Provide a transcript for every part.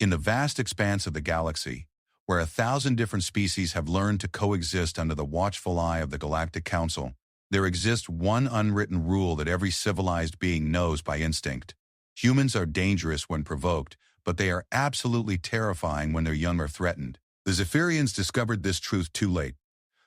In the vast expanse of the galaxy, where 1,000 different species have learned to coexist under the watchful eye of the Galactic Council, there exists one unwritten rule that every civilized being knows by instinct. Humans are dangerous when provoked, but they are absolutely terrifying when their young are threatened. The Zephyrians discovered this truth too late.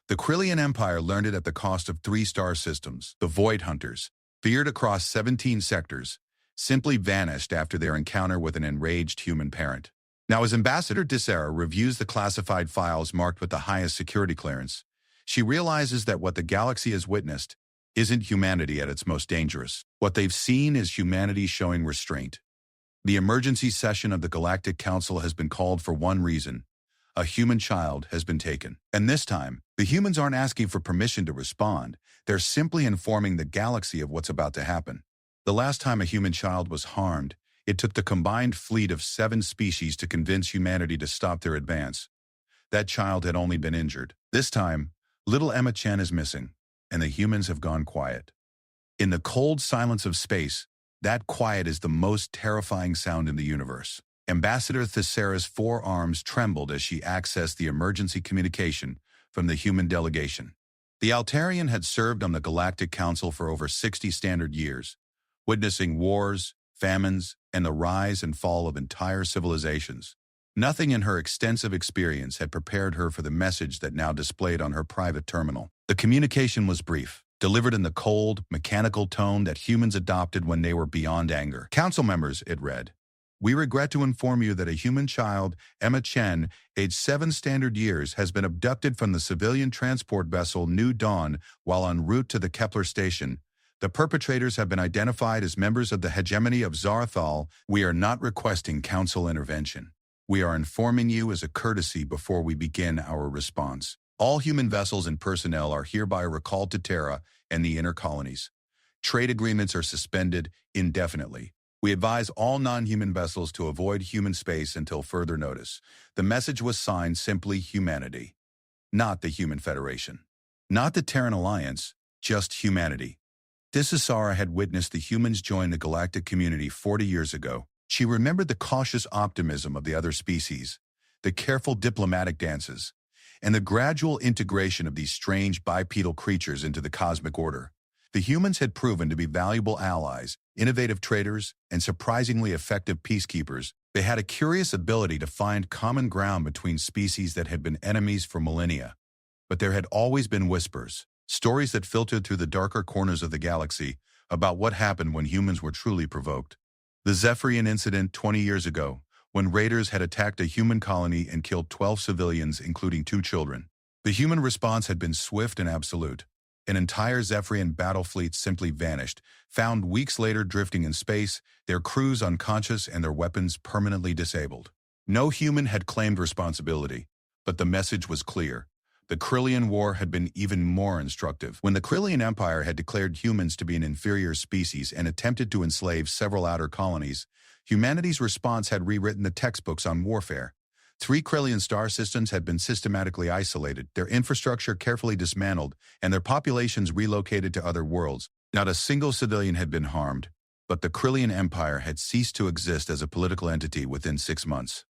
The Krillian Empire learned it at the cost of 3 star systems. The Void Hunters, feared across 17 sectors, simply vanished after their encounter with an enraged human parent. Now, as Ambassador Dissera reviews the classified files marked with the highest security clearance, she realizes that what the galaxy has witnessed isn't humanity at its most dangerous. What they've seen is humanity showing restraint. The emergency session of the Galactic Council has been called for one reason. A human child has been taken. And this time, the humans aren't asking for permission to respond. They're simply informing the galaxy of what's about to happen. The last time a human child was harmed, it took the combined fleet of 7 species to convince humanity to stop their advance. That child had only been injured. This time, little Emma Chen is missing, and the humans have gone quiet. In the cold silence of space, that quiet is the most terrifying sound in the universe. Ambassador Thessera's 4 arms trembled as she accessed the emergency communication from the human delegation. The Altarian had served on the Galactic Council for over 60 standard years, witnessing wars, famines, and the rise and fall of entire civilizations. Nothing in her extensive experience had prepared her for the message that now displayed on her private terminal. The communication was brief, delivered in the cold, mechanical tone that humans adopted when they were beyond anger. Council members, it read, "We regret to inform you that a human child, Emma Chen, aged 7 standard years, has been abducted from the civilian transport vessel New Dawn while en route to the Kepler station. The perpetrators have been identified as members of the hegemony of Zarthal. We are not requesting council intervention. We are informing you as a courtesy before we begin our response. All human vessels and personnel are hereby recalled to Terra and the inner colonies. Trade agreements are suspended indefinitely. We advise all non-human vessels to avoid human space until further notice." The message was signed simply humanity, not the Human Federation. Not the Terran Alliance, just humanity. Dissera had witnessed the humans join the galactic community 40 years ago. She remembered the cautious optimism of the other species, the careful diplomatic dances, and the gradual integration of these strange bipedal creatures into the cosmic order. The humans had proven to be valuable allies, innovative traders, and surprisingly effective peacekeepers. They had a curious ability to find common ground between species that had been enemies for millennia. But there had always been whispers, stories that filtered through the darker corners of the galaxy about what happened when humans were truly provoked. The Zephyrian incident 20 years ago, when raiders had attacked a human colony and killed 12 civilians, including 2 children. The human response had been swift and absolute. An entire Zephyrian battle fleet simply vanished, found weeks later drifting in space, their crews unconscious and their weapons permanently disabled. No human had claimed responsibility, but the message was clear. The Krillian War had been even more instructive. When the Krillian Empire had declared humans to be an inferior species and attempted to enslave several outer colonies, humanity's response had rewritten the textbooks on warfare. 3 Krillian star systems had been systematically isolated, their infrastructure carefully dismantled, and their populations relocated to other worlds. Not a single civilian had been harmed, but the Krillian Empire had ceased to exist as a political entity within 6 months.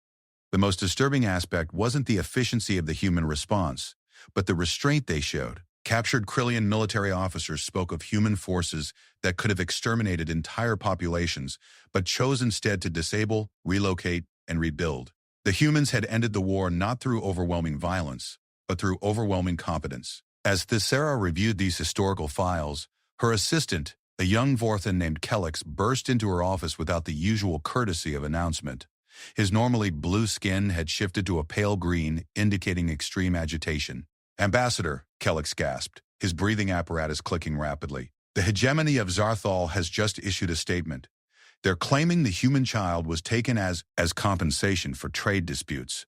The most disturbing aspect wasn't the efficiency of the human response, but the restraint they showed. Captured Krillian military officers spoke of human forces that could have exterminated entire populations, but chose instead to disable, relocate, and rebuild. The humans had ended the war not through overwhelming violence, but through overwhelming competence. As Thessera reviewed these historical files, her assistant, a young Vorthan named Kellex, burst into her office without the usual courtesy of announcement. His normally blue skin had shifted to a pale green, indicating extreme agitation. "Ambassador," Kellex gasped, his breathing apparatus clicking rapidly. "The hegemony of Zarthal has just issued a statement. They're claiming the human child was taken as compensation for trade disputes."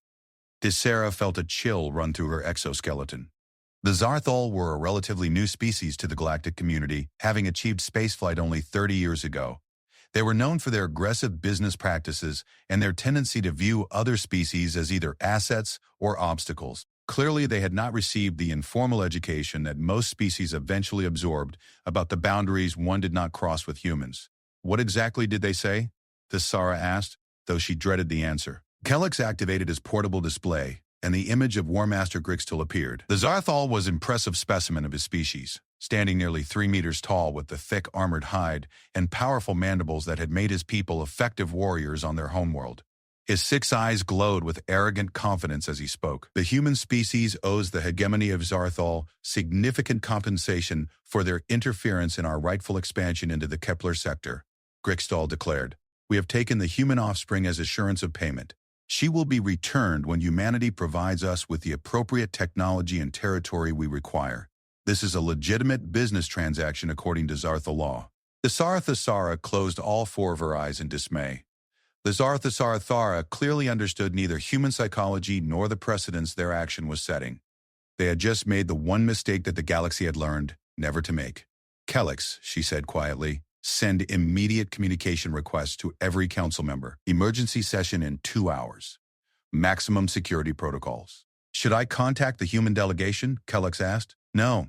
Dissera felt a chill run through her exoskeleton. The Zarthal were a relatively new species to the galactic community, having achieved spaceflight only 30 years ago. They were known for their aggressive business practices and their tendency to view other species as either assets or obstacles. Clearly, they had not received the informal education that most species eventually absorbed about the boundaries one did not cross with humans. "What exactly did they say?" Thessera asked, though she dreaded the answer. Kellex activated his portable display, and the image of War Master Grixtel appeared. The Zarthal was an impressive specimen of his species, standing nearly 3 meters tall with the thick armored hide and powerful mandibles that had made his people effective warriors on their homeworld. His 6 eyes glowed with arrogant confidence as he spoke. The human species owes the hegemony of Zarthal significant compensation for their interference in our rightful expansion into the Kepler sector, Grixtal declared. We have taken the human offspring as assurance of payment. She will be returned when humanity provides us with the appropriate technology and territory we require. This is a legitimate business transaction according to Zarthal law. The Thara closed all 4 of her eyes in dismay. The Thara clearly understood neither human psychology nor the precedents their action was setting. They had just made the one mistake that the galaxy had learned never to make. Kellex, she said quietly, send immediate communication requests to every council member. Emergency session in 2 hours. Maximum security protocols. Should I contact the human delegation? Kellex asked. No,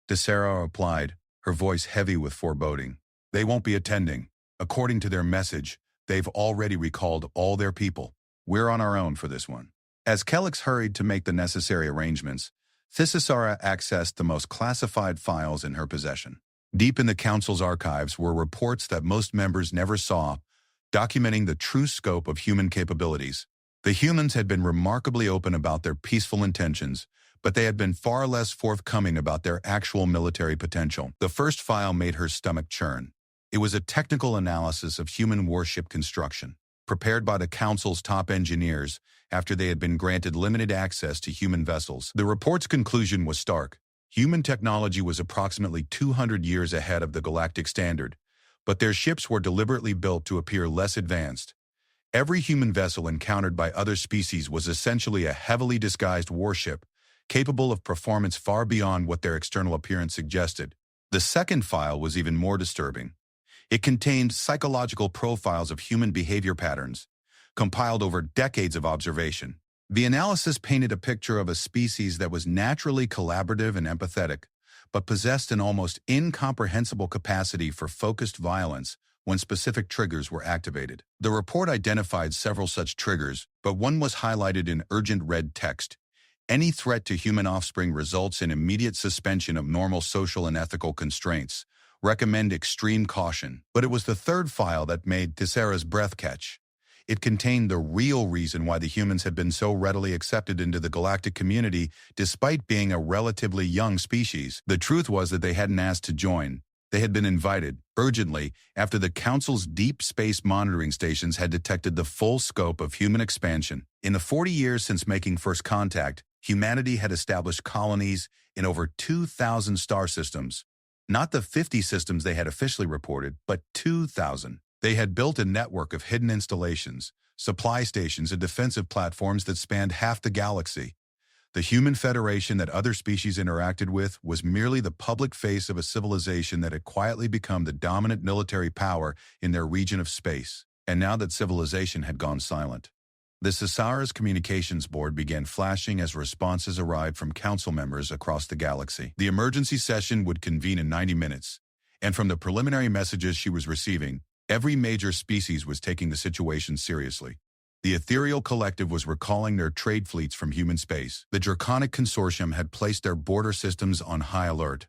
Tessera replied, her voice heavy with foreboding. They won't be attending. According to their message, they've already recalled all their people. We're on our own for this one. As Kellex hurried to make the necessary arrangements, Thisisara accessed the most classified files in her possession. Deep in the Council's archives were reports that most members never saw, documenting the true scope of human capabilities. The humans had been remarkably open about their peaceful intentions, but they had been far less forthcoming about their actual military potential. The first file made her stomach churn. It was a technical analysis of human warship construction, prepared by the Council's top engineers after they had been granted limited access to human vessels. The report's conclusion was stark. Human technology was approximately 200 years ahead of the galactic standard, but their ships were deliberately built to appear less advanced. Every human vessel encountered by other species was essentially a heavily disguised warship, capable of performance far beyond what their external appearance suggested. The second file was even more disturbing. It contained psychological profiles of human behavior patterns, compiled over decades of observation. The analysis painted a picture of a species that was naturally collaborative and empathetic, but possessed an almost incomprehensible capacity for focused violence when specific triggers were activated. The report identified several such triggers, but one was highlighted in urgent red text. Any threat to human offspring results in immediate suspension of normal social and ethical constraints. Recommend extreme caution. But it was the third file that made Tessera's breath catch. It contained the real reason why the humans had been so readily accepted into the galactic community despite being a relatively young species. The truth was that they hadn't asked to join. They had been invited, urgently, after the Council's deep space monitoring stations had detected the full scope of human expansion. In the 40 years since making first contact, humanity had established colonies in over 2,000 star systems. Not the 50 systems they had officially reported, but 2,000. They had built a network of hidden installations, supply stations, and defensive platforms that spanned half the galaxy. The human federation that other species interacted with was merely the public face of a civilization that had quietly become the dominant military power in their region of space. And now that civilization had gone silent, the Sisara's communications board began flashing as responses arrived from council members across the galaxy. The emergency session would convene in 90 minutes, and from the preliminary messages she was receiving, every major species was taking the situation seriously. The Ethereal Collective was recalling their trade fleets from human space. The Draconic Consortium had placed their border systems on high alert.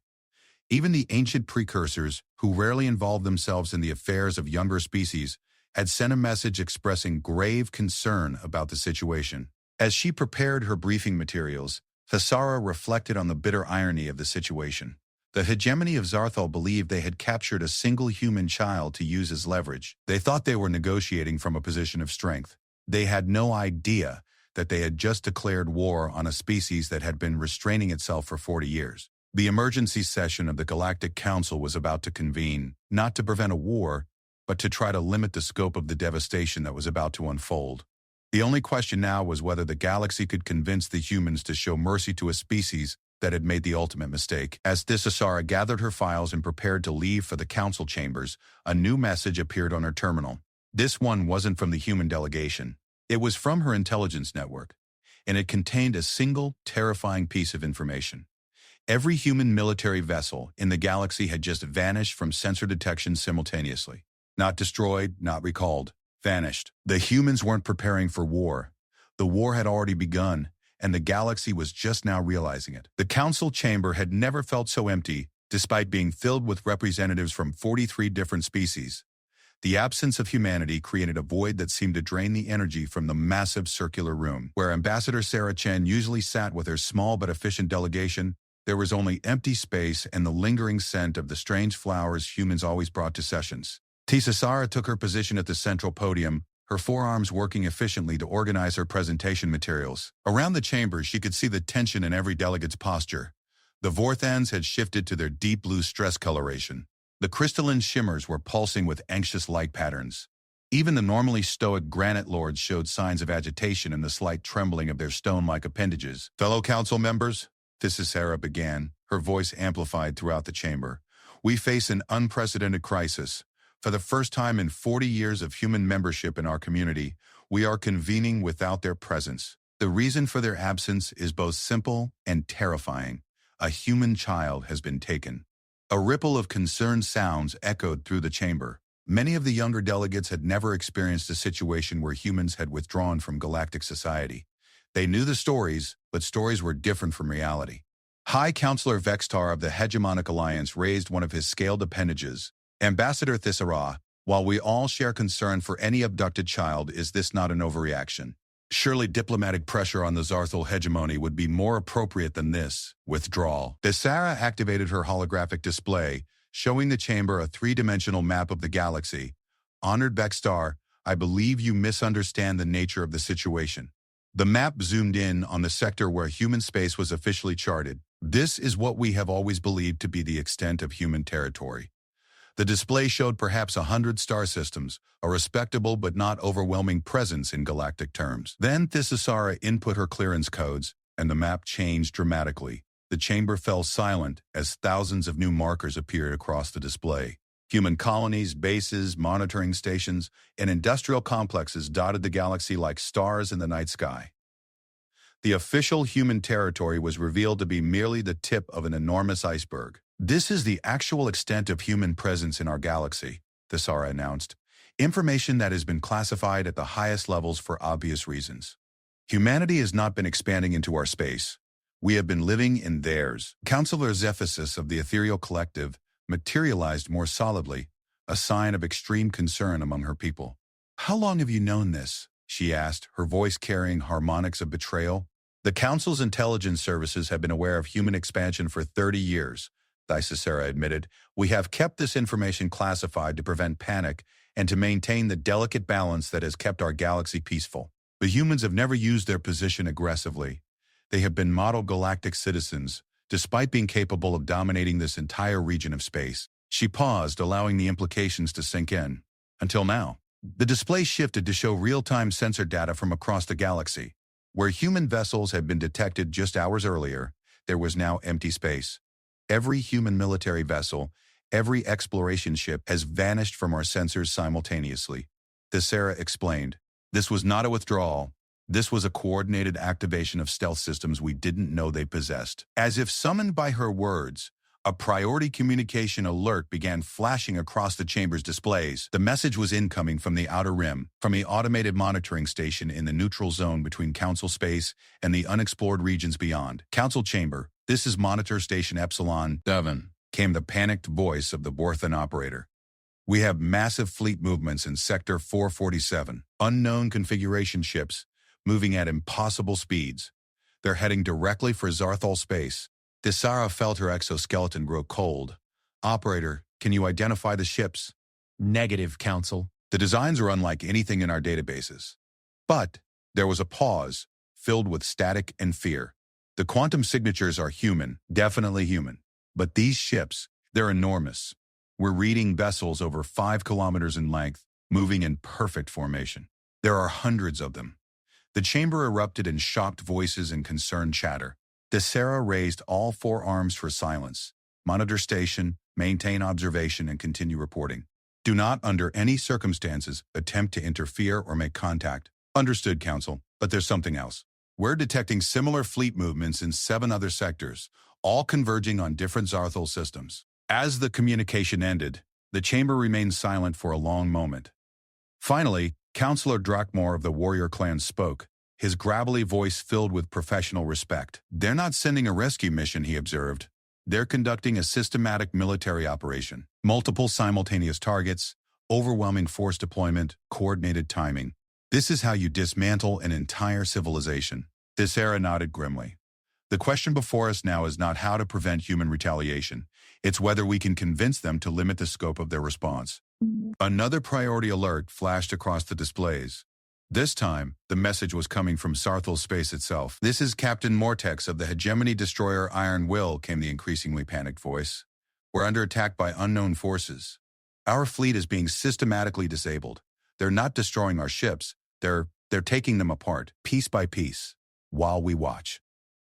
Even the ancient precursors, who rarely involved themselves in the affairs of younger species, had sent a message expressing grave concern about the situation. As she prepared her briefing materials, Thassara reflected on the bitter irony of the situation. The hegemony of Zarthal believed they had captured a single human child to use as leverage. They thought they were negotiating from a position of strength. They had no idea that they had just declared war on a species that had been restraining itself for 40 years. The emergency session of the Galactic Council was about to convene, not to prevent a war, but to try to limit the scope of the devastation that was about to unfold. The only question now was whether the galaxy could convince the humans to show mercy to a species that had made the ultimate mistake. As Thisisara gathered her files and prepared to leave for the council chambers, a new message appeared on her terminal. This one wasn't from the human delegation. It was from her intelligence network, and it contained a single, terrifying piece of information. Every human military vessel in the galaxy had just vanished from sensor detection simultaneously. Not destroyed, not recalled. vanished. The humans weren't preparing for war. The war had already begun, and the galaxy was just now realizing it. The council chamber had never felt so empty, despite being filled with representatives from 43 different species. The absence of humanity created a void that seemed to drain the energy from the massive circular room. Where Ambassador Sarah Chen usually sat with her small but efficient delegation, there was only empty space and the lingering scent of the strange flowers humans always brought to sessions. Tisasara took her position at the central podium, her forearms working efficiently to organize her presentation materials. Around the chamber, she could see the tension in every delegate's posture. The Vorthans had shifted to their deep blue stress coloration. The crystalline shimmers were pulsing with anxious light patterns. Even the normally stoic granite lords showed signs of agitation in the slight trembling of their stone-like appendages. "Fellow council members," Tisasara began, her voice amplified throughout the chamber, "we face an unprecedented crisis. For the first time in 40 years of human membership in our community, we are convening without their presence. The reason for their absence is both simple and terrifying. A human child has been taken." A ripple of concerned sounds echoed through the chamber. Many of the younger delegates had never experienced a situation where humans had withdrawn from galactic society. They knew the stories, but stories were different from reality. High Counselor Vextar of the Hegemonic Alliance raised one of his scaled appendages. "Ambassador Thisara, while we all share concern for any abducted child, is this not an overreaction? Surely diplomatic pressure on the Zarthal hegemony would be more appropriate than this." Withdrawal. Thisara activated her holographic display, showing the chamber a three-dimensional map of the galaxy. "Honored Vextar, I believe you misunderstand the nature of the situation." The map zoomed in on the sector where human space was officially charted. "This is what we have always believed to be the extent of human territory." The display showed perhaps 100 star systems, a respectable but not overwhelming presence in galactic terms. Then Thisasara input her clearance codes, and the map changed dramatically. The chamber fell silent as thousands of new markers appeared across the display. Human colonies, bases, monitoring stations, and industrial complexes dotted the galaxy like stars in the night sky. The official human territory was revealed to be merely the tip of an enormous iceberg. "This is the actual extent of human presence in our galaxy," Thisara announced. "Information that has been classified at the highest levels for obvious reasons. Humanity has not been expanding into our space. We have been living in theirs." Counselor Zephysus of the Ethereal Collective materialized more solidly, a sign of extreme concern among her people. "How long have you known this?" she asked, her voice carrying harmonics of betrayal. "The Council's intelligence services have been aware of human expansion for 30 years, Thisasara admitted. "We have kept this information classified to prevent panic and to maintain the delicate balance that has kept our galaxy peaceful. The humans have never used their position aggressively. They have been model galactic citizens, despite being capable of dominating this entire region of space." She paused, allowing the implications to sink in. "Until now." The display shifted to show real-time sensor data from across the galaxy. Where human vessels had been detected just hours earlier, there was now empty space. Every human military vessel, every exploration ship has vanished from our sensors simultaneously. Thisara explained. "This was not a withdrawal. This was a coordinated activation of stealth systems we didn't know they possessed." As if summoned by her words, a priority communication alert began flashing across the chamber's displays. The message was incoming from the Outer Rim, from the automated monitoring station in the neutral zone between Council space and the unexplored regions beyond. "Council Chamber, this is Monitor Station Epsilon 7, came the panicked voice of the Vorthan operator. "We have massive fleet movements in Sector 447, unknown configuration ships, moving at impossible speeds. They're heading directly for Zarthal space." Thisara felt her exoskeleton grow cold. "Operator, can you identify the ships?" "Negative, Council. The designs are unlike anything in our databases." But there was a pause, filled with static and fear. "The quantum signatures are human, definitely human. But these ships, they're enormous. We're reading vessels over 5 kilometers in length, moving in perfect formation. There are hundreds of them." The chamber erupted in shocked voices and concerned chatter. Thisara raised all 4 arms for silence. "Monitor station, maintain observation, and continue reporting. Do not, under any circumstances, attempt to interfere or make contact." "Understood, Council, but there's something else. We're detecting similar fleet movements in 7 other sectors, all converging on different Zarthal systems." As the communication ended, the chamber remained silent for a long moment. Finally, Counselor Drakmore of the warrior clan spoke, his gravelly voice filled with professional respect. They're not sending a rescue mission, he observed. They're conducting a systematic military operation. Multiple simultaneous targets, overwhelming force deployment, coordinated timing. This is how you dismantle an entire civilization. Thesera nodded grimly. The question before us now is not how to prevent human retaliation. It's whether we can convince them to limit the scope of their response. Another priority alert flashed across the displays. This time, the message was coming from Sarthal space itself. "This is Captain Mortex of the hegemony destroyer Iron Will," came the increasingly panicked voice. "We're under attack by unknown forces. Our fleet is being systematically disabled. They're not destroying our ships. They're taking them apart, piece by piece, while we watch."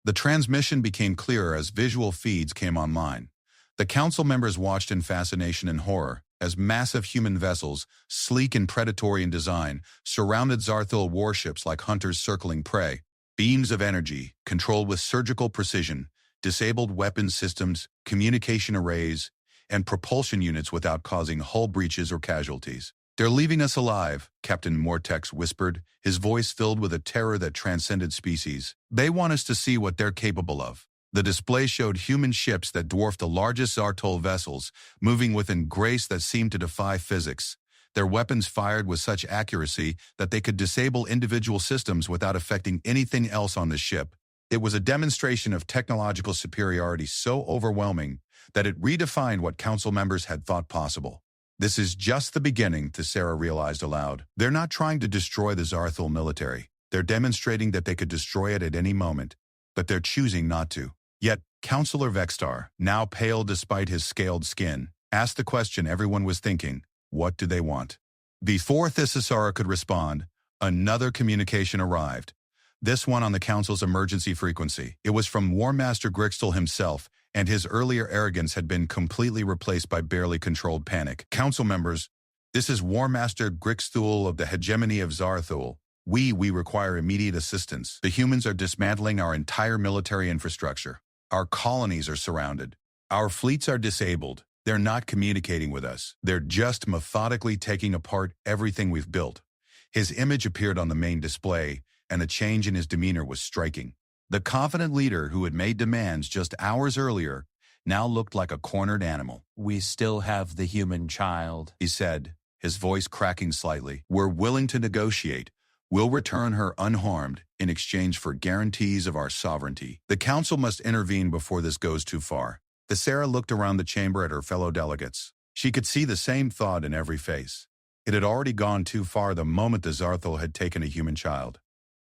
The transmission became clearer as visual feeds came online. The council members watched in fascination and horror as massive human vessels, sleek and predatory in design, surrounded Zarthil warships like hunters circling prey. Beams of energy, controlled with surgical precision, disabled weapons systems, communication arrays, and propulsion units without causing hull breaches or casualties. "They're leaving us alive," Captain Mortex whispered, his voice filled with a terror that transcended species. "They want us to see what they're capable of." The display showed human ships that dwarfed the largest Zartol vessels, moving with a grace that seemed to defy physics. Their weapons fired with such accuracy that they could disable individual systems without affecting anything else on the ship. It was a demonstration of technological superiority so overwhelming that it redefined what council members had thought possible. "This is just the beginning," Thesera realized aloud. "They're not trying to destroy the Zarthil military. They're demonstrating that they could destroy it at any moment, but they're choosing not to." Yet, Councillor Vextar, now pale despite his scaled skin, asked the question everyone was thinking: what do they want? Before Thesera could respond, another communication arrived. This one on the Council's emergency frequency. It was from War Master Grixtel himself, and his earlier arrogance had been completely replaced by barely controlled panic. "Council members, this is War Master Grixthul of the hegemony of Zarthul. We require immediate assistance. The humans are dismantling our entire military infrastructure. Our colonies are surrounded. Our fleets are disabled. They're not communicating with us. They're just methodically taking apart everything we've built." His image appeared on the main display, and the change in his demeanor was striking. The confident leader who had made demands just hours earlier now looked like a cornered animal. "We still have the human child," he said, his voice cracking slightly. "We're willing to negotiate. We'll return her unharmed in exchange for guarantees of our sovereignty. The council must intervene before this goes too far." Thesera looked around the chamber at her fellow delegates. She could see the same thought in every face. It had already gone too far the moment the Zarthil had taken a human child.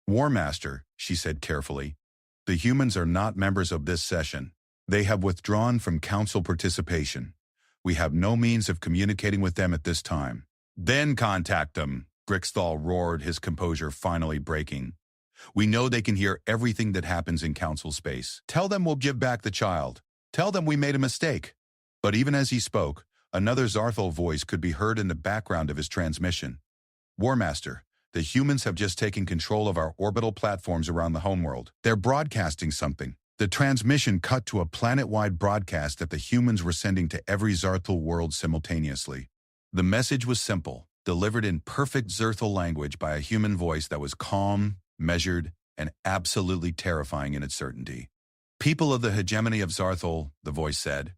"War Master," she said carefully, "the humans are not members of this session. They have withdrawn from council participation. We have no means of communicating with them at this time." "Then contact them," Grixthal roared, his composure finally breaking. "We know they can hear everything that happens in council space. Tell them we'll give back the child. Tell them we made a mistake." But even as he spoke, another Zarthil voice could be heard in the background of his transmission. "War Master, the humans have just taken control of our orbital platforms around the homeworld. They're broadcasting something." The transmission cut to a planet-wide broadcast that the humans were sending to every Zarthil world simultaneously. The message was simple, delivered in perfect Zarthil language by a human voice that was calm, measured, and absolutely terrifying in its certainty. "People of the hegemony of Zarthil," the voice said,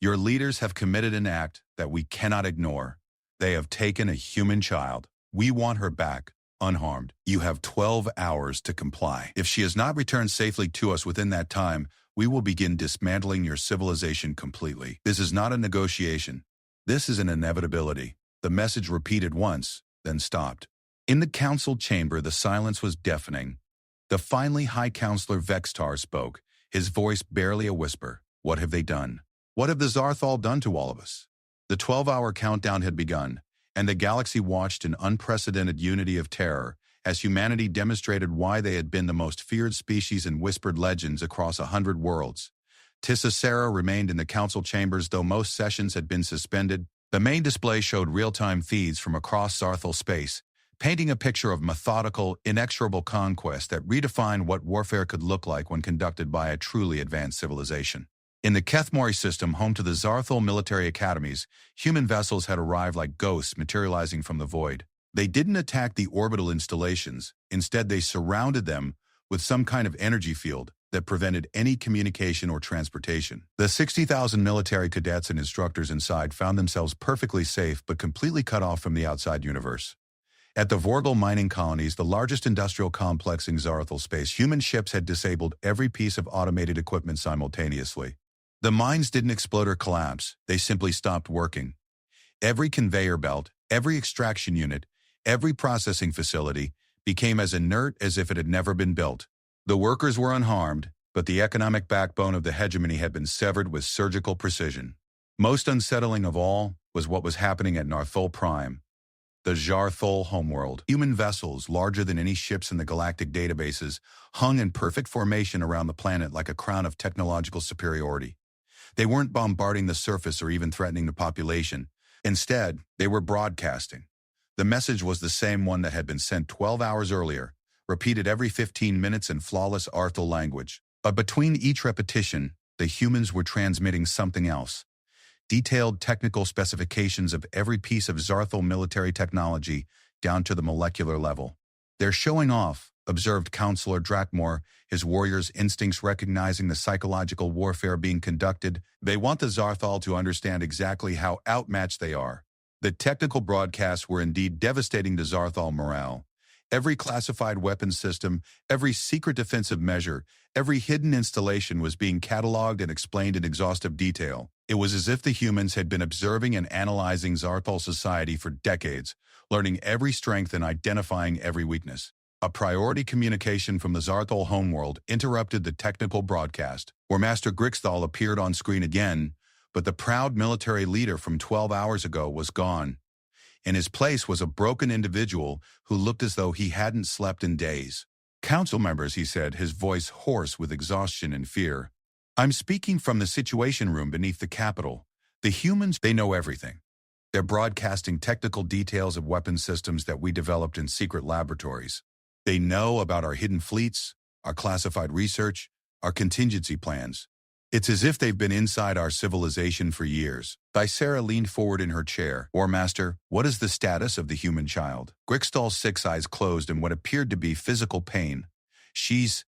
"your leaders have committed an act that we cannot ignore. They have taken a human child. We want her back, unharmed. You have 12 hours to comply. If she is not returned safely to us within that time, we will begin dismantling your civilization completely. This is not a negotiation. This is an inevitability." The message repeated once, then stopped. In the council chamber, the silence was deafening. The finally High Counselor Vextar spoke, his voice barely a whisper. "What have they done? What have the Zarthal done to all of us?" The 12-hour countdown had begun, and the galaxy watched in unprecedented unity of terror as humanity demonstrated why they had been the most feared species in whispered legends across 100 worlds. Thesera remained in the council chambers though most sessions had been suspended. The main display showed real-time feeds from across Zarthil space, painting a picture of methodical, inexorable conquest that redefined what warfare could look like when conducted by a truly advanced civilization. In the Kethmori system, home to the Zarthil military academies, human vessels had arrived like ghosts materializing from the void. They didn't attack the orbital installations. Instead, they surrounded them with some kind of energy field that prevented any communication or transportation. The 60,000 military cadets and instructors inside found themselves perfectly safe but completely cut off from the outside universe. At the Vorgel mining colonies, the largest industrial complex in Xarthal space, human ships had disabled every piece of automated equipment simultaneously. The mines didn't explode or collapse, they simply stopped working. Every conveyor belt, every extraction unit, every processing facility became as inert as if it had never been built. The workers were unharmed, but the economic backbone of the hegemony had been severed with surgical precision. Most unsettling of all was what was happening at Narthol Prime, the Xarthol homeworld. Human vessels, larger than any ships in the galactic databases, hung in perfect formation around the planet like a crown of technological superiority. They weren't bombarding the surface or even threatening the population. Instead, they were broadcasting. The message was the same one that had been sent 12 hours earlier, repeated every 15 minutes in flawless Arthal language. But between each repetition, the humans were transmitting something else. Detailed technical specifications of every piece of Xarthal military technology down to the molecular level. "They're showing off," observed Counselor Drakmore, his warrior's instincts recognizing the psychological warfare being conducted. "They want the Xarthal to understand exactly how outmatched they are." The technical broadcasts were indeed devastating to Xarthal morale. Every classified weapons system, every secret defensive measure, every hidden installation was being cataloged and explained in exhaustive detail. It was as if the humans had been observing and analyzing Xarthal society for decades, learning every strength and identifying every weakness. A priority communication from the Xarthal homeworld interrupted the technical broadcast, where Master Grixthal appeared on screen again, but the proud military leader from 12 hours ago was gone. In his place was a broken individual who looked as though he hadn't slept in days. "Council members," he said, his voice hoarse with exhaustion and fear. "I'm speaking from the situation room beneath the Capitol. The humans, they know everything. They're broadcasting technical details of weapon systems that we developed in secret laboratories. They know about our hidden fleets, our classified research, our contingency plans. It's as if they've been inside our civilization for years." Thyssera leaned forward in her chair. "War Master, what is the status of the human child?" Grixtal's 6 eyes closed in what appeared to be physical pain. She's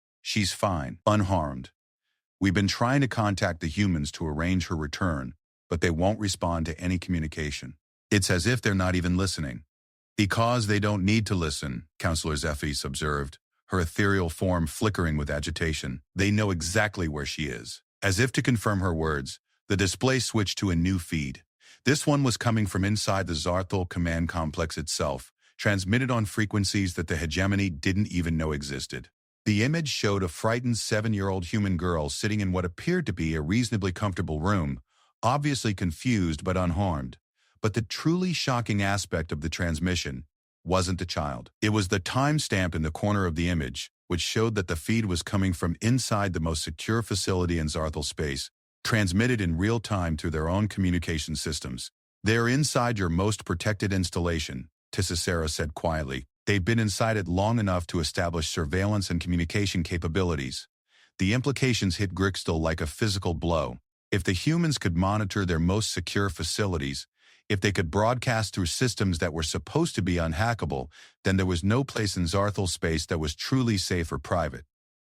fine, unharmed. We've been trying to contact the humans to arrange her return, but they won't respond to any communication. It's as if they're not even listening." "Because they don't need to listen," Counselor Zephys observed, her ethereal form flickering with agitation. "They know exactly where she is." As if to confirm her words, the display switched to a new feed. This one was coming from inside the Xarthal command complex itself, transmitted on frequencies that the hegemony didn't even know existed. The image showed a frightened 7-year-old human girl sitting in what appeared to be a reasonably comfortable room, obviously confused but unharmed. But the truly shocking aspect of the transmission wasn't the child. It was the timestamp in the corner of the image, which showed that the feed was coming from inside the most secure facility in Xarthal space, transmitted in real time through their own communication systems. "They're inside your most protected installation," Thyssera said quietly. "They've been inside it long enough to establish surveillance and communication capabilities." The implications hit Grixtal like a physical blow. If the humans could monitor their most secure facilities, if they could broadcast through systems that were supposed to be unhackable, then there was no place in Xarthal space that was truly safe or private.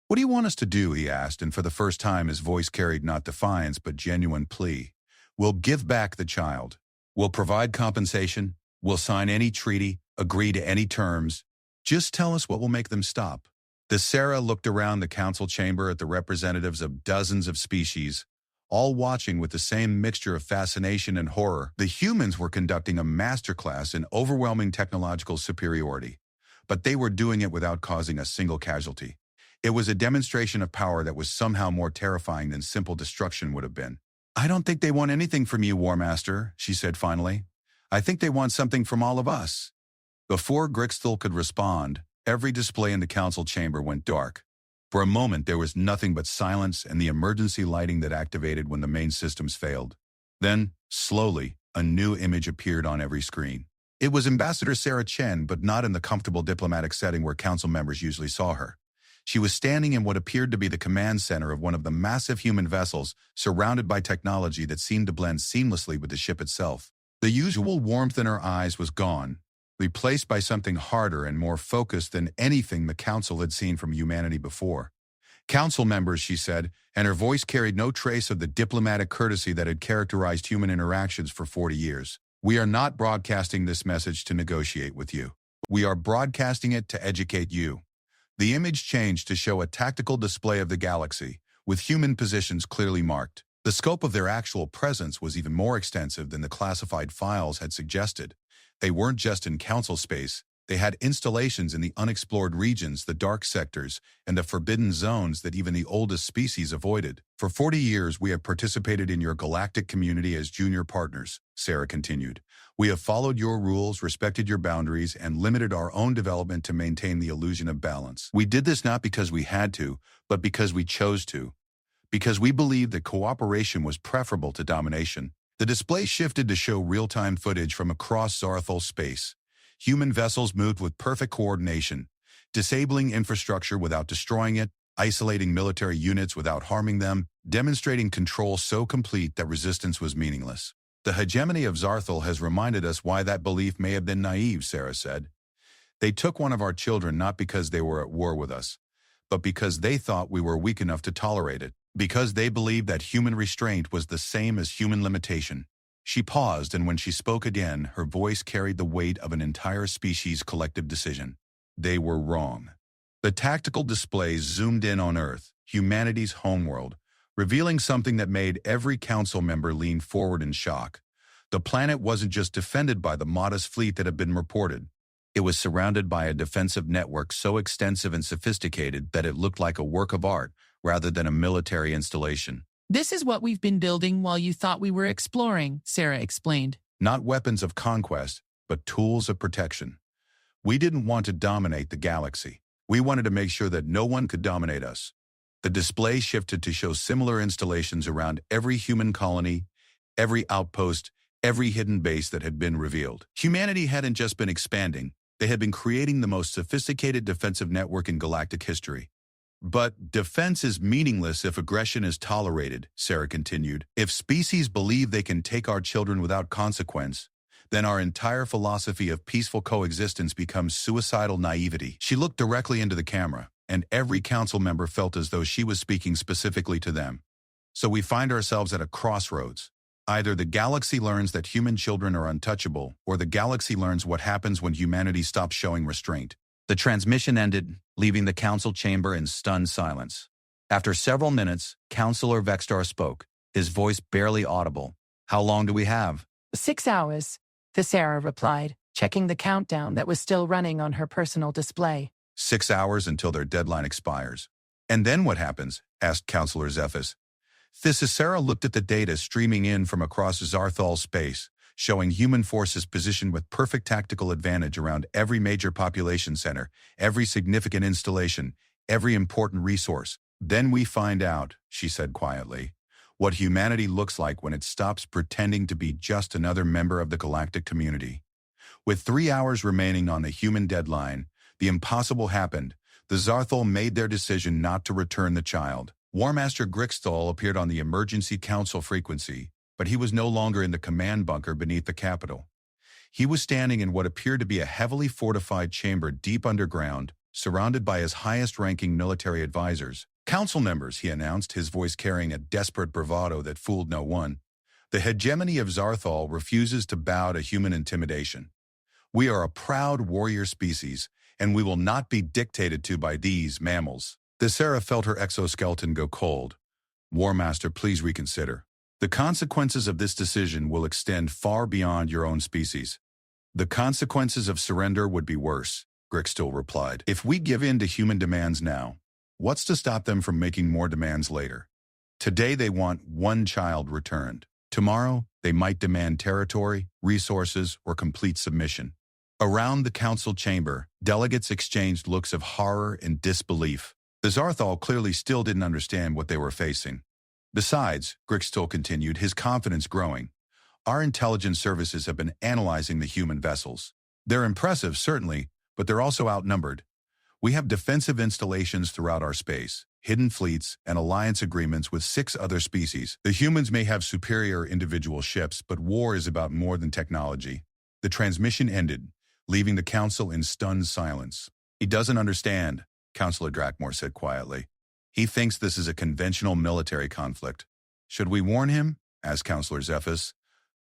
"What do you want us to do?" he asked, and for the first time his voice carried not defiance but genuine plea. "We'll give back the child. We'll provide compensation. We'll sign any treaty, agree to any terms. Just tell us what will make them stop." Thyssera looked around the council chamber at the representatives of dozens of species, all watching with the same mixture of fascination and horror. The humans were conducting a masterclass in overwhelming technological superiority, but they were doing it without causing a single casualty. It was a demonstration of power that was somehow more terrifying than simple destruction would have been. "I don't think they want anything from you, War Master," she said finally. "I think they want something from all of us." Before Grixtal could respond, every display in the council chamber went dark. For a moment, there was nothing but silence and the emergency lighting that activated when the main systems failed. Then, slowly, a new image appeared on every screen. It was Ambassador Sarah Chen, but not in the comfortable diplomatic setting where council members usually saw her. She was standing in what appeared to be the command center of one of the massive human vessels, surrounded by technology that seemed to blend seamlessly with the ship itself. The usual warmth in her eyes was gone. replaced by something harder and more focused than anything the Council had seen from humanity before. Council members, she said, and her voice carried no trace of the diplomatic courtesy that had characterized human interactions for 40 years. We are not broadcasting this message to negotiate with you. We are broadcasting it to educate you. The image changed to show a tactical display of the galaxy, with human positions clearly marked. The scope of their actual presence was even more extensive than the classified files had suggested. They weren't just in Council space. They had installations in the unexplored regions, the dark sectors, and the forbidden zones that even the oldest species avoided. For 40 years, we have participated in your galactic community as junior partners, Sarah continued. We have followed your rules, respected your boundaries, and limited our own development to maintain the illusion of balance. We did this not because we had to, but because we chose to. Because we believed that cooperation was preferable to domination. The display shifted to show real-time footage from across Zarthol space. Human vessels moved with perfect coordination, disabling infrastructure without destroying it, isolating military units without harming them, demonstrating control so complete that resistance was meaningless. The hegemony of Zarthol has reminded us why that belief may have been naive, Sarah said. They took one of our children not because they were at war with us, but because they thought we were weak enough to tolerate it, because they believed that human restraint was the same as human limitation. She paused, and when she spoke again, her voice carried the weight of an entire species' collective decision. They were wrong. The tactical displays zoomed in on Earth, humanity's homeworld, revealing something that made every council member lean forward in shock. The planet wasn't just defended by the modest fleet that had been reported. It was surrounded by a defensive network so extensive and sophisticated that it looked like a work of art rather than a military installation. This is what we've been building while you thought we were exploring, Sarah explained. Not weapons of conquest, but tools of protection. We didn't want to dominate the galaxy. We wanted to make sure that no one could dominate us. The display shifted to show similar installations around every human colony, every outpost, every hidden base that had been revealed. Humanity hadn't just been expanding, they had been creating the most sophisticated defensive network in galactic history. But defense is meaningless if aggression is tolerated, Sarah continued. If species believe they can take our children without consequence, then our entire philosophy of peaceful coexistence becomes suicidal naivety. She looked directly into the camera, and every council member felt as though she was speaking specifically to them. So we find ourselves at a crossroads. Either the galaxy learns that human children are untouchable, or the galaxy learns what happens when humanity stops showing restraint. The transmission ended, leaving the council chamber in stunned silence. After several minutes, Councillor Vextar spoke, his voice barely audible. How long do we have? 6 hours, the Sarah replied, checking the countdown that was still running on her personal display. 6 hours until their deadline expires. And then what happens? Asked Councillor Zephys. Sarah looked at the data streaming in from across Zarthol space, showing human forces positioned with perfect tactical advantage around every major population center, every significant installation, every important resource. Then we find out, she said quietly, what humanity looks like when it stops pretending to be just another member of the galactic community. With 3 hours remaining on the human deadline, the impossible happened. The Zarthol made their decision not to return the child. War Master Grixthal appeared on the emergency council frequency, but he was no longer in the command bunker beneath the capital. He was standing in what appeared to be a heavily fortified chamber deep underground, surrounded by his highest-ranking military advisors. Council members, he announced, his voice carrying a desperate bravado that fooled no one. The hegemony of Zarthol refuses to bow to human intimidation. We are a proud warrior species, and we will not be dictated to by these mammals. The Sarah felt her exoskeleton go cold. War Master, please reconsider. The consequences of this decision will extend far beyond your own species. The consequences of surrender would be worse, Grixthal replied. If we give in to human demands now, what's to stop them from making more demands later? Today they want one child returned. Tomorrow they might demand territory, resources, or complete submission. Around the council chamber, delegates exchanged looks of horror and disbelief. The Zarthol clearly still didn't understand what they were facing. Besides, Grixthal continued, his confidence growing, our intelligence services have been analyzing the human vessels. They're impressive, certainly, but they're also outnumbered. We have defensive installations throughout our space, hidden fleets, and alliance agreements with 6 other species. The humans may have superior individual ships, but war is about more than technology. The transmission ended, leaving the council in stunned silence. "He doesn't understand," Councillor Drakmore said quietly. "He thinks this is a conventional military conflict." "Should we warn him?" asked Councillor Zephys,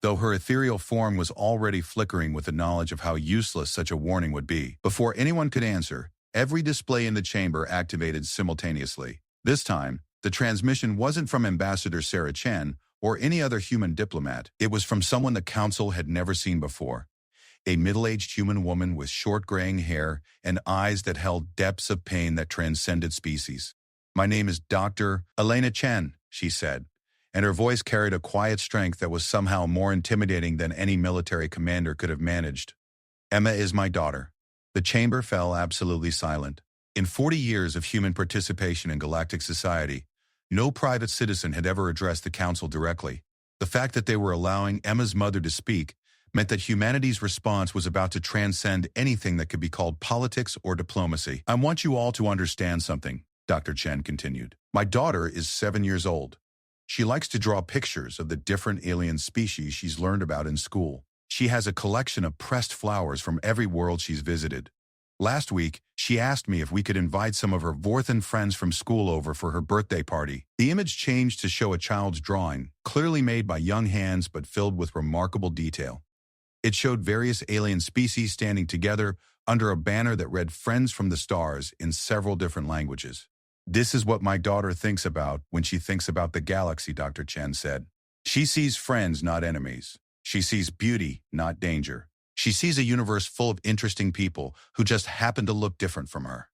though her ethereal form was already flickering with the knowledge of how useless such a warning would be. Before anyone could answer, every display in the chamber activated simultaneously. This time, the transmission wasn't from Ambassador Sarah Chen or any other human diplomat. It was from someone the council had never seen before. A middle-aged human woman with short graying hair and eyes that held depths of pain that transcended species. "My name is Dr. Elena Chen," she said, and her voice carried a quiet strength that was somehow more intimidating than any military commander could have managed. "Emma is my daughter." The chamber fell absolutely silent. In 40 years of human participation in galactic society, no private citizen had ever addressed the council directly. The fact that they were allowing Emma's mother to speak meant that humanity's response was about to transcend anything that could be called politics or diplomacy. "I want you all to understand something," Dr. Chen continued. "My daughter is 7 years old. She likes to draw pictures of the different alien species she's learned about in school. She has a collection of pressed flowers from every world she's visited. Last week, she asked me if we could invite some of her Vorthan friends from school over for her birthday party." The image changed to show a child's drawing, clearly made by young hands but filled with remarkable detail. It showed various alien species standing together under a banner that read "Friends from the Stars" in several different languages. "This is what my daughter thinks about when she thinks about the galaxy," Dr. Chen said. "She sees friends, not enemies. She sees beauty, not danger. She sees a universe full of interesting people who just happen to look different from her."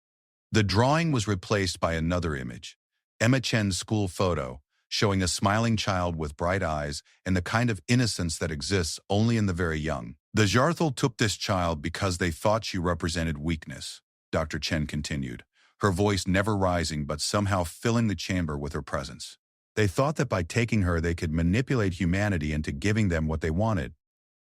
The drawing was replaced by another image, Emma Chen's school photo, showing a smiling child with bright eyes and the kind of innocence that exists only in the very young. "The Zharthal took this child because they thought she represented weakness," Dr. Chen continued, her voice never rising but somehow filling the chamber with her presence. "They thought that by taking her they could manipulate humanity into giving them what they wanted.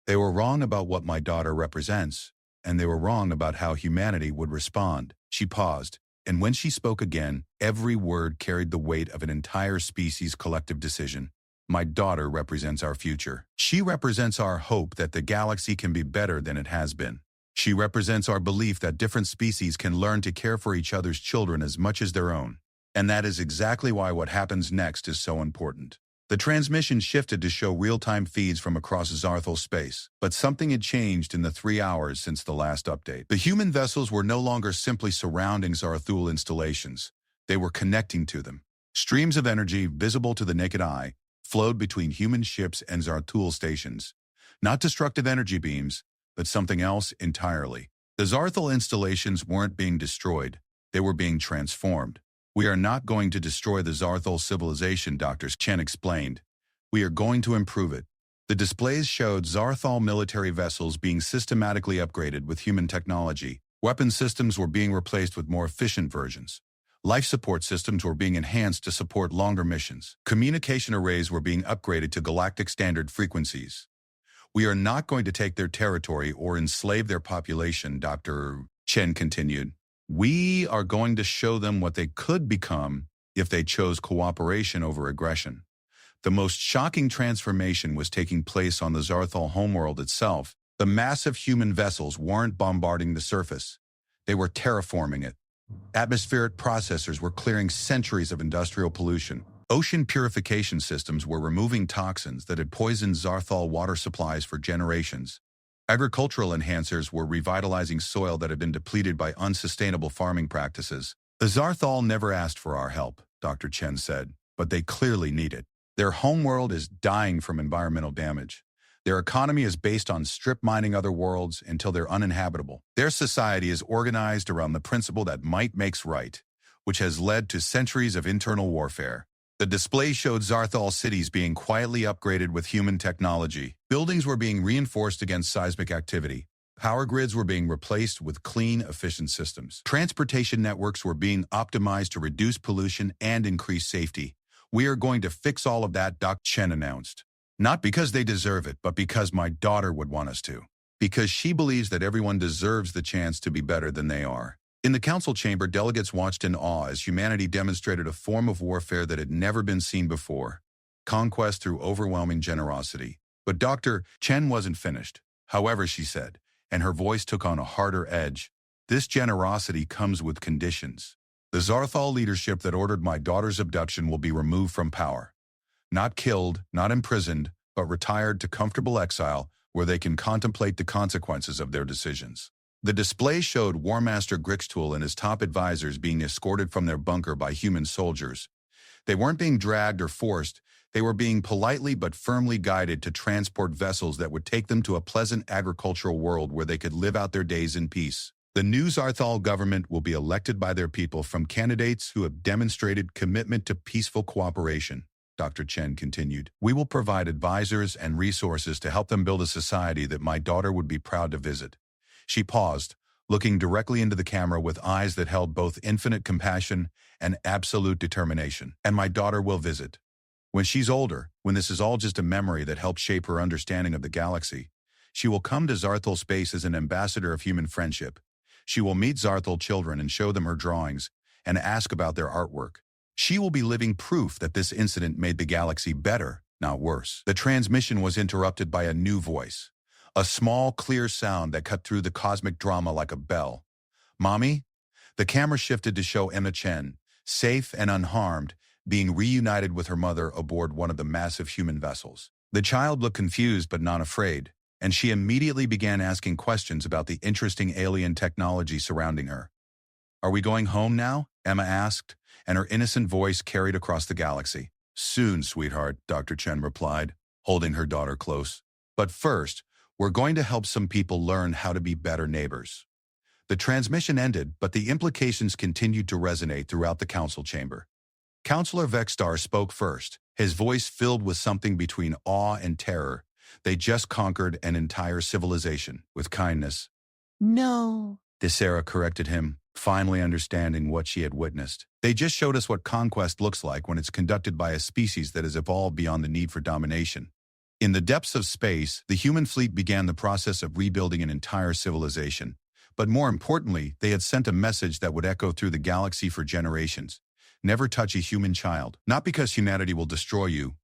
They were wrong about what my daughter represents, and they were wrong about how humanity would respond." She paused, and when she spoke again, every word carried the weight of an entire species' collective decision. "My daughter represents our future. She represents our hope that the galaxy can be better than it has been. She represents our belief that different species can learn to care for each other's children as much as their own. And that is exactly why what happens next is so important." The transmission shifted to show real-time feeds from across Zharthal space, but something had changed in the 3 hours since the last update. The human vessels were no longer simply surrounding Zharthul installations. They were connecting to them. Streams of energy, visible to the naked eye, flowed between human ships and Zharthul stations. Not destructive energy beams, but something else entirely. The Zharthul installations weren't being destroyed. They were being transformed. "We are not going to destroy the Zharthul civilization," Dr. Chen explained. "We are going to improve it." The displays showed Zharthal military vessels being systematically upgraded with human technology. Weapon systems were being replaced with more efficient versions. Life support systems were being enhanced to support longer missions. Communication arrays were being upgraded to galactic standard frequencies. "We are not going to take their territory or enslave their population," Dr. Chen continued. "We are going to show them what they could become if they chose cooperation over aggression." The most shocking transformation was taking place on the Zharthal homeworld itself. The massive human vessels weren't bombarding the surface. They were terraforming it. Atmospheric processors were clearing centuries of industrial pollution. Ocean purification systems were removing toxins that had poisoned Zharthal water supplies for generations. Agricultural enhancers were revitalizing soil that had been depleted by unsustainable farming practices. "The Zharthal never asked for our help," Dr. Chen said, "but they clearly need it. Their homeworld is dying from environmental damage. Their economy is based on strip mining other worlds until they're uninhabitable. Their society is organized around the principle that might makes right, which has led to centuries of internal warfare." The display showed Zharthal cities being quietly upgraded with human technology. Buildings were being reinforced against seismic activity. Power grids were being replaced with clean, efficient systems. Transportation networks were being optimized to reduce pollution and increase safety. "We are going to fix all of that," Dr. Chen announced. "Not because they deserve it, but because my daughter would want us to. Because she believes that everyone deserves the chance to be better than they are." In the council chamber, delegates watched in awe as humanity demonstrated a form of warfare that had never been seen before. Conquest through overwhelming generosity. But Dr. Chen wasn't finished. "However," she said, and her voice took on a harder edge. This generosity comes with conditions. The Zarthal leadership that ordered my daughter's abduction will be removed from power. Not killed, not imprisoned, but retired to comfortable exile where they can contemplate the consequences of their decisions. The display showed War Master Grixtool and his top advisors being escorted from their bunker by human soldiers. They weren't being dragged or forced, they were being politely but firmly guided to transport vessels that would take them to a pleasant agricultural world where they could live out their days in peace. The new Zarthal government will be elected by their people from candidates who have demonstrated commitment to peaceful cooperation, Dr. Chen continued. We will provide advisors and resources to help them build a society that my daughter would be proud to visit. She paused, looking directly into the camera with eyes that held both infinite compassion and absolute determination. And my daughter will visit. When she's older, when this is all just a memory that helped shape her understanding of the galaxy, she will come to Zarthal space as an ambassador of human friendship. She will meet Zarthal children and show them her drawings and ask about their artwork. She will be living proof that this incident made the galaxy better, not worse. The transmission was interrupted by a new voice. A small, clear sound that cut through the cosmic drama like a bell. Mommy? The camera shifted to show Emma Chen, safe and unharmed, being reunited with her mother aboard one of the massive human vessels. The child looked confused but not afraid, and she immediately began asking questions about the interesting alien technology surrounding her. Are we going home now? Emma asked, and her innocent voice carried across the galaxy. Soon, sweetheart, Dr. Chen replied, holding her daughter close. But first, we're going to help some people learn how to be better neighbors. The transmission ended, but the implications continued to resonate throughout the council chamber. Counselor Vexstar spoke first, his voice filled with something between awe and terror. They just conquered an entire civilization with kindness. No. Tessera corrected him, finally understanding what she had witnessed. They just showed us what conquest looks like when it's conducted by a species that has evolved beyond the need for domination. In the depths of space, the human fleet began the process of rebuilding an entire civilization. But more importantly, they had sent a message that would echo through the galaxy for generations. Never touch a human child, not because humanity will destroy you,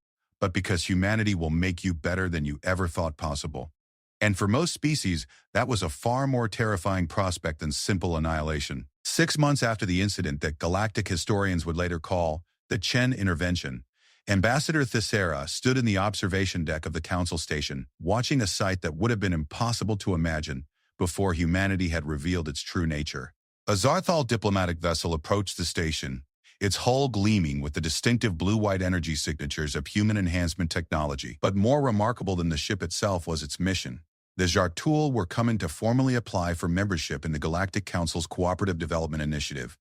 but because humanity will make you better than you ever thought possible. And for most species, that was a far more terrifying prospect than simple annihilation. 6 months after the incident that galactic historians would later call the Chen Intervention, Ambassador Tessera stood in the observation deck of the council station, watching a sight that would have been impossible to imagine before humanity had revealed its true nature. A Zarthal diplomatic vessel approached the station, its hull gleaming with the distinctive blue-white energy signatures of human enhancement technology. But more remarkable than the ship itself was its mission. The Zartul were coming to formally apply for membership in the Galactic Council's Cooperative Development Initiative,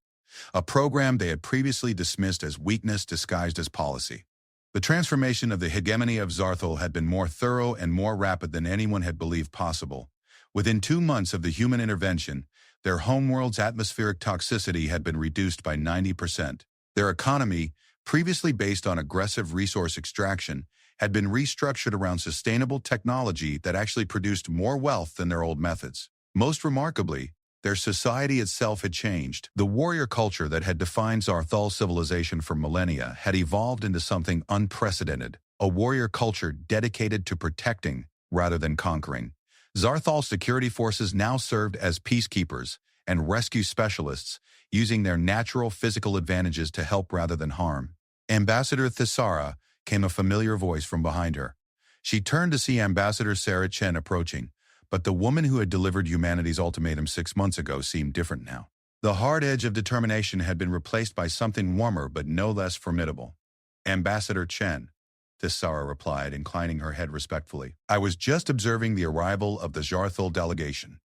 a program they had previously dismissed as weakness disguised as policy. The transformation of the hegemony of Zarthal had been more thorough and more rapid than anyone had believed possible. Within 2 months of the human intervention, their homeworld's atmospheric toxicity had been reduced by 90%. Their economy, previously based on aggressive resource extraction, had been restructured around sustainable technology that actually produced more wealth than their old methods. Most remarkably, their society itself had changed. The warrior culture that had defined Zarthal civilization for millennia had evolved into something unprecedented, a warrior culture dedicated to protecting rather than conquering. Zarthal security forces now served as peacekeepers and rescue specialists, using their natural physical advantages to help rather than harm. Ambassador Tessera came a familiar voice from behind her. She turned to see Ambassador Sarah Chen approaching, but the woman who had delivered humanity's ultimatum 6 months ago seemed different now. The hard edge of determination had been replaced by something warmer but no less formidable. Ambassador Chen, Tessera replied, inclining her head respectfully. I was just observing the arrival of the Zarthal delegation.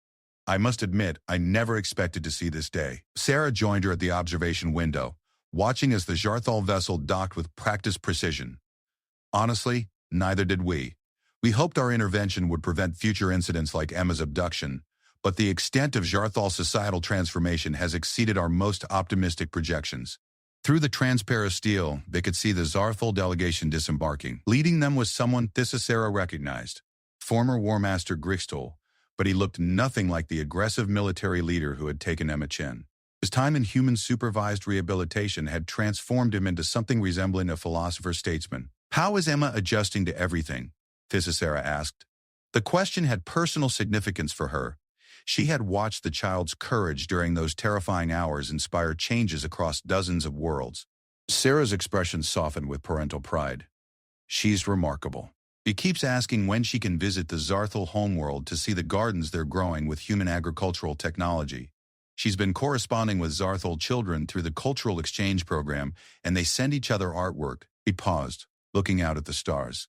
I must admit, I never expected to see this day. Sarah joined her at the observation window, watching as the Zarthal vessel docked with practiced precision. Honestly, neither did we. We hoped our intervention would prevent future incidents like Emma's abduction, but the extent of Zarthal's societal transformation has exceeded our most optimistic projections. Through the transparasteel, they could see the Zarthal delegation disembarking. Leading them was someone Tessera recognized, former War Master Grixtool, but he looked nothing like the aggressive military leader who had taken Emma Chen. His time in human-supervised rehabilitation had transformed him into something resembling a philosopher-statesman. How is Emma adjusting to everything? Tessera asked. The question had personal significance for her, She had watched the child's courage during those terrifying hours inspire changes across dozens of worlds. Sarah's expression softened with parental pride. She's remarkable. He keeps asking when she can visit the Zarthal homeworld to see the gardens they're growing with human agricultural technology. She's been corresponding with Zarthal children through the cultural exchange program, and they send each other artwork. He paused, looking out at the stars.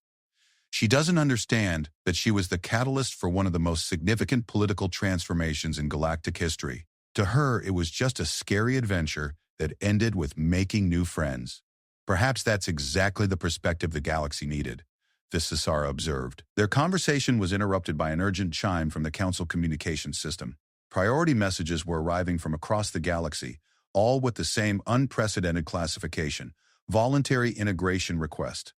She doesn't understand that she was the catalyst for one of the most significant political transformations in galactic history. To her, it was just a scary adventure that ended with making new friends. Perhaps that's exactly the perspective the galaxy needed, Visasara observed. Their conversation was interrupted by an urgent chime from the Council communications system. Priority messages were arriving from across the galaxy, all with the same unprecedented classification: voluntary integration request.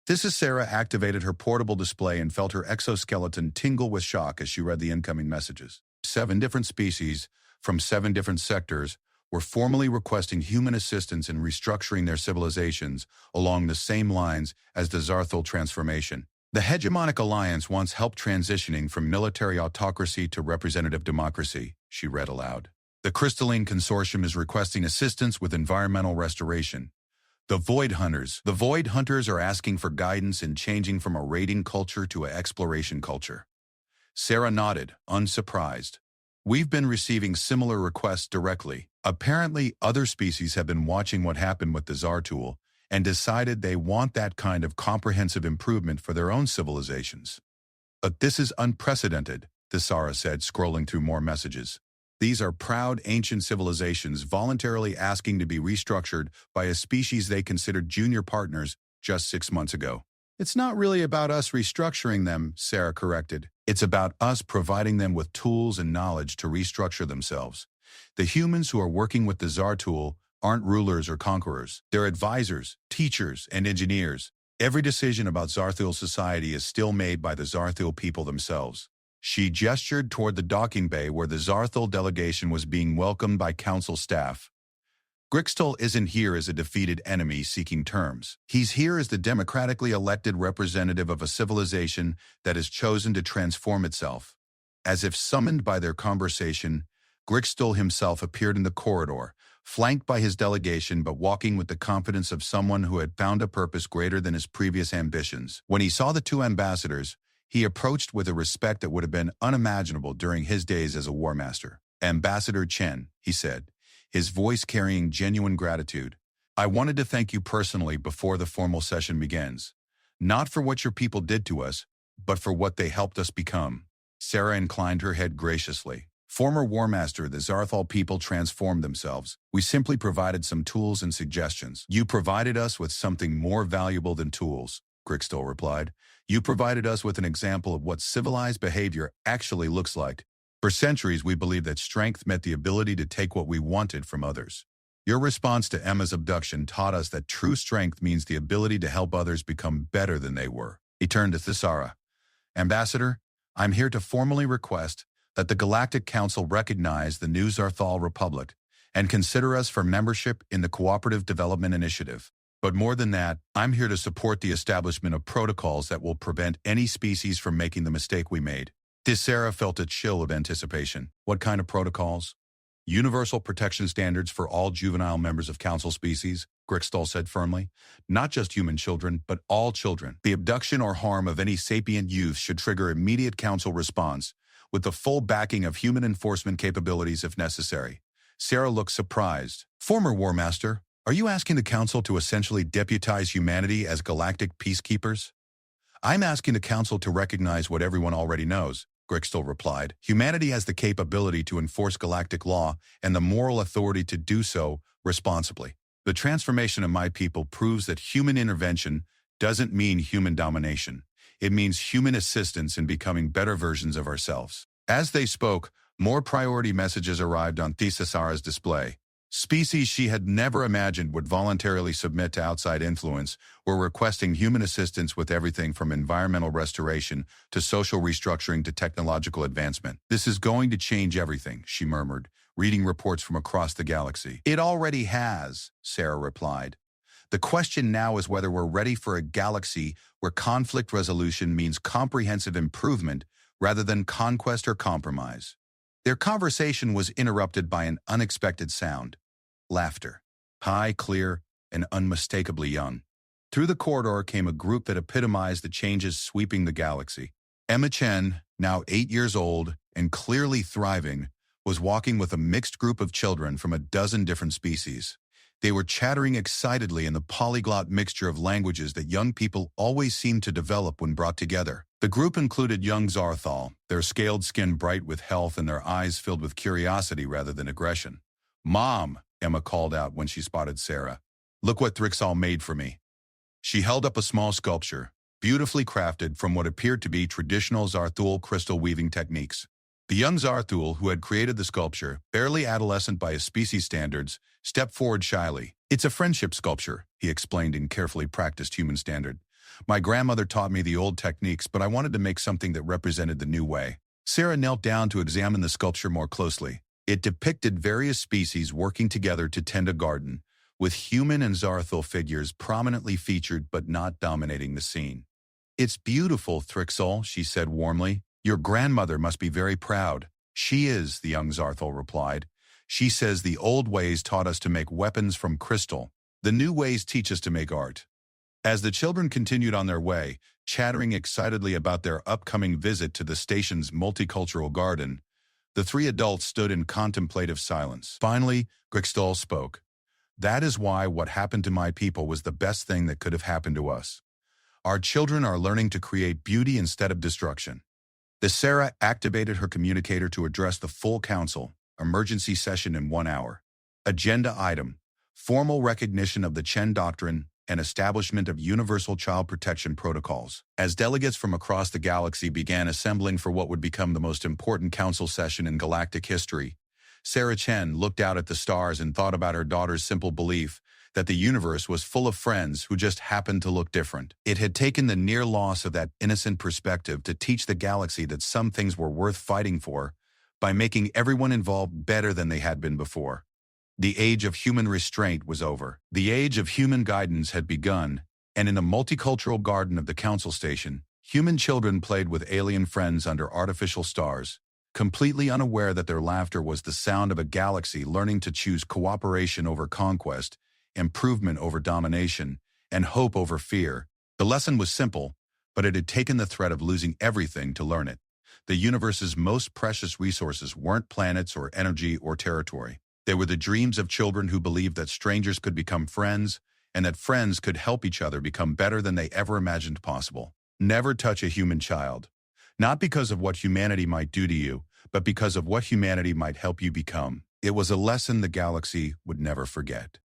Visasara activated her portable display and felt her exoskeleton tingle with shock as she read the incoming messages. 7 different species, from 7 different sectors, were formally requesting human assistance in restructuring their civilizations along the same lines as the Zarthal transformation. The hegemonic alliance wants help transitioning from military autocracy to representative democracy, she read aloud. The Crystalline Consortium is requesting assistance with environmental restoration. The Void Hunters are asking for guidance in changing from a raiding culture to an exploration culture. Sarah nodded, unsurprised. We've been receiving similar requests directly. Apparently, other species have been watching what happened with the Zartul and decided they want that kind of comprehensive improvement for their own civilizations. But this is unprecedented, Thisara said, scrolling through more messages. These are proud ancient civilizations voluntarily asking to be restructured by a species they considered junior partners just 6 months ago. It's not really about us restructuring them, Sarah corrected. It's about us providing them with tools and knowledge to restructure themselves. The humans who are working with the Zartul aren't rulers or conquerors. They're advisors, teachers, and engineers. Every decision about Zarthul society is still made by the Zarthul people themselves. She gestured toward the docking bay where the Zarthul delegation was being welcomed by council staff. Grixtal isn't here as a defeated enemy seeking terms. He's here as the democratically elected representative of a civilization that has chosen to transform itself. As if summoned by their conversation, Grixtal himself appeared in the corridor, flanked by his delegation but walking with the confidence of someone who had found a purpose greater than his previous ambitions. When he saw the 2 ambassadors, he approached with a respect that would have been unimaginable during his days as a war master. Ambassador Chen, he said, his voice carrying genuine gratitude. I wanted to thank you personally before the formal session begins. Not for what your people did to us, but for what they helped us become. Sarah inclined her head graciously. Former War Master, the Zarthal people transformed themselves. We simply provided some tools and suggestions. You provided us with something more valuable than tools, Grixtal replied. You provided us with an example of what civilized behavior actually looks like. For centuries, we believed that strength meant the ability to take what we wanted from others. Your response to Emma's abduction taught us that true strength means the ability to help others become better than they were. He turned to Thisara. Ambassador, I'm here to formally request that the Galactic Council recognize the new Zarthal Republic and consider us for membership in the Cooperative Development Initiative. But more than that, I'm here to support the establishment of protocols that will prevent any species from making the mistake we made. Thisara felt a chill of anticipation. What kind of protocols? Universal protection standards for all juvenile members of Council species, Grixtal said firmly. Not just human children, but all children. The abduction or harm of any sapient youth should trigger immediate Council response, with the full backing of human enforcement capabilities if necessary. Sarah looked surprised. Former War Master, are you asking the Council to essentially deputize humanity as galactic peacekeepers? I'm asking the Council to recognize what everyone already knows, Grixtal replied. Humanity has the capability to enforce galactic law and the moral authority to do so responsibly. The transformation of my people proves that human intervention doesn't mean human domination. It means human assistance in becoming better versions of ourselves. As they spoke, more priority messages arrived on Thisara's display. Species she had never imagined would voluntarily submit to outside influence were requesting human assistance with everything from environmental restoration to social restructuring to technological advancement. This is going to change everything, she murmured, reading reports from across the galaxy. It already has, Sarah replied. The question now is whether we're ready for a galaxy where conflict resolution means comprehensive improvement rather than conquest or compromise. Their conversation was interrupted by an unexpected sound. Laughter. High, clear, and unmistakably young. Through the corridor came a group that epitomized the changes sweeping the galaxy. Emma Chen, now 8 years old and clearly thriving, was walking with a mixed group of children from a dozen different species. They were chattering excitedly in the polyglot mixture of languages that young people always seem to develop when brought together. The group included young Zarthal, their scaled skin bright with health and their eyes filled with curiosity rather than aggression. "Mom," Emma called out when she spotted Sarah. "Look what Thrixal made for me." She held up a small sculpture, beautifully crafted from what appeared to be traditional Zarthul crystal weaving techniques. The young Zarthul who had created the sculpture, barely adolescent by his species standards, stepped forward shyly. "It's a friendship sculpture," he explained in carefully practiced human standard. "My grandmother taught me the old techniques, but I wanted to make something that represented the new way." Sarah knelt down to examine the sculpture more closely. It depicted various species working together to tend a garden, with human and Zarthul figures prominently featured but not dominating the scene. "It's beautiful, Thrixal," she said warmly. "Your grandmother must be very proud." "She is," the young Zarthul replied. "She says the old ways taught us to make weapons from crystal. The new ways teach us to make art." As the children continued on their way, chattering excitedly about their upcoming visit to the station's multicultural garden, the three adults stood in contemplative silence. Finally, Grixtal spoke. "That is why what happened to my people was the best thing that could have happened to us. Our children are learning to create beauty instead of destruction." The Sarah activated her communicator to address the full council, emergency session in 1 hour. Agenda item: formal recognition of the Chen Doctrine and establishment of universal child protection protocols. As delegates from across the galaxy began assembling for what would become the most important council session in galactic history, Sarah Chen looked out at the stars and thought about her daughter's simple belief that the universe was full of friends who just happened to look different. It had taken the near loss of that innocent perspective to teach the galaxy that some things were worth fighting for by making everyone involved better than they had been before. The age of human restraint was over. The age of human guidance had begun, and in the multicultural garden of the council station, human children played with alien friends under artificial stars, completely unaware that their laughter was the sound of a galaxy learning to choose cooperation over conquest, improvement over domination, and hope over fear. The lesson was simple, but it had taken the threat of losing everything to learn it. The universe's most precious resources weren't planets or energy or territory. They were the dreams of children who believed that strangers could become friends and that friends could help each other become better than they ever imagined possible. Never touch a human child. Not because of what humanity might do to you, but because of what humanity might help you become. It was a lesson the galaxy would never forget.